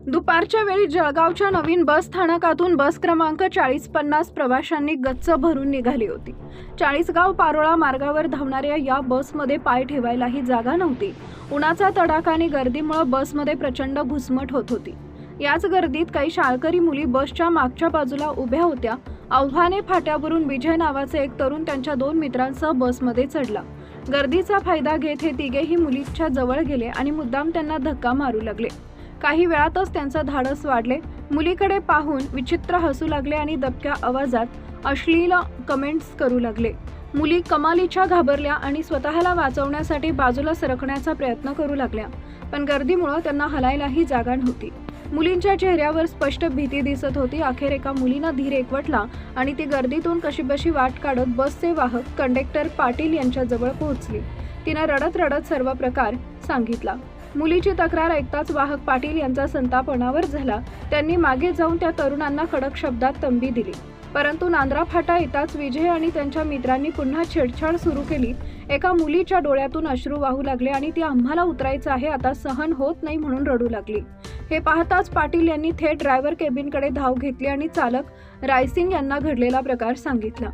दुपारच्या वेळी जळगावच्या नवीन बस स्थानकातून बस क्रमांक 4050 प्रवाशांनी गच्च भरून निघाली होती। चाळीसगाव पारोळा मार्गावर धावणाऱ्या या बसमध्ये पाय ठेवायलाही जागा नव्हती। उन्हाचा तडाखा आणि गर्दीमुळे बसमध्ये प्रचंड घुसमट होत होती। याच गर्दीत काही शाळकरी मुली बसच्या मागच्या बाजूला उभ्या होत्या। आव्हाने फाट्यावरून विजय नावाचे एक तरुण त्यांच्या 2 मित्रांसह बसमध्ये चढला। गर्दीचा फायदा घेत हे तिघेही मुलींच्या जवळ गेले आणि मुद्दाम त्यांना धक्का मारू लागले। काही वेळातच त्यांचं धाडस वाढले। मुलीकडे पाहून विचित्र हसू लागले आणि दबक्या आवाजात अश्लील कमेंट्स करू लागले। मुली कमालीच्या घाबरल्या आणि स्वतःला वाचवण्यासाठी बाजूला सरकण्याचा प्रयत्न करू लागल्या, पण गर्दीमुळे त्यांना हलायलाही जागा नव्हती। मुलींच्या चेहऱ्यावर स्पष्ट भीती दिसत होती। अखेर एका मुलीनं धीर एकवटला आणि ती गर्दीतून कशीबशी वाट काढत बसचे वाहक कंडक्टर पाटील यांच्या जवळ पोहोचली। तिनं रडत रडत सर्व प्रकार सांगितला। मुलीची तक्रार ऐकताच वाहक पाटील यांचा संताप अनावर झाला। त्यांनी मागे जाऊन त्या तरुणांना कडक शब्दात तंबी दिली, परंतु नांद्रा फाटा येताच विजय आणि त्यांच्या मित्रांनी पुन्हा छेडछाड सुरू केली। एका मुलीच्या डोळ्यातून अश्रू वाहू लागले आणि ती आम्हाला उतरायचं आहे, आता सहन होत नाही म्हणून रडू लागली। हे पाहताच पाटील यांनी थेट ड्रायव्हर केबिनकडे धाव घेतली आणि चालक रायसिंग यांना घडलेला प्रकार सांगितला।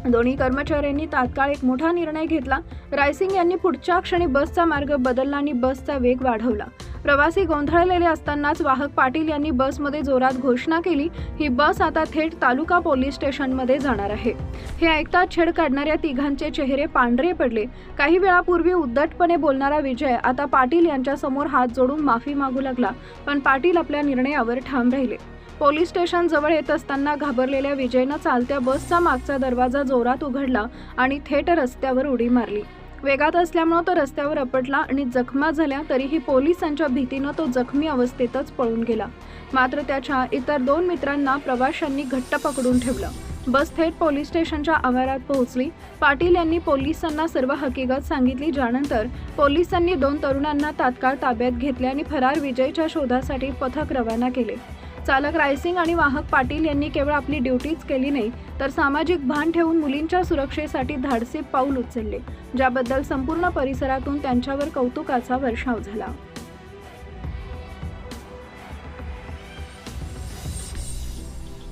दोन्ही कर्मचाऱ्यांनी तात्काळ एक मोठा निर्णय घेतला। रायसिंग यांनी पुढच्या क्षणी बसचा मार्ग बदलला आणि बसचा वेग वाढवला। प्रवासी गोंधळलेले असतानाच वाहक पाटील यांनी बसमध्ये जोरात घोषणा केली, ही बस आता थेट तालुका पोलीस स्टेशनमध्ये जाणार आहे। हे ऐकताच छेड काढणाऱ्या तिघांचे चेहरे पांढरे पडले। काही वेळापूर्वी उद्धटपणे बोलणारा विजय आता पाटील यांच्या समोर हात जोडून माफी मागू लागला, पण पाटील आपल्या निर्णयावर ठाम राहिले। पोलीस स्टेशन जवळ येत असताना घाबरलेल्या विजयनं चालत्या बसचा मागचा दरवाजा जोरात उघडला आणि थेट रस्त्यावर उडी मारली। वेगात असल्यामुळे तो रस्त्यावर आपटला आणि जखमा झाल्या, तरीही पोलिसांच्या भीतीनं तो जखमी अवस्थेतच पळून गेला। मात्र त्याच्या इतर 2 मित्रांना प्रवाशांनी घट्ट पकडून ठेवलं। बस थेट पोलीस स्टेशनच्या आवारात पोहोचली। पाटील यांनी पोलिसांना सर्व हकीकत सांगितली, ज्यानंतर पोलिसांनी 2 तरुणांना तात्काळ ताब्यात घेतले आणि फरार विजयच्या शोधासाठी पथक रवाना केले। चालक रायसिंग आणि वाहक पाटील यांनी केवळ आपली ड्युटीच केली नाही, तर सामाजिक भान ठेवून मुलींच्या सुरक्षेसाठी धाडसी पाऊल उचलले, ज्याबद्दल संपूर्ण परिसरातून त्यांच्यावर कौतुकाचा वर्षाव झाला।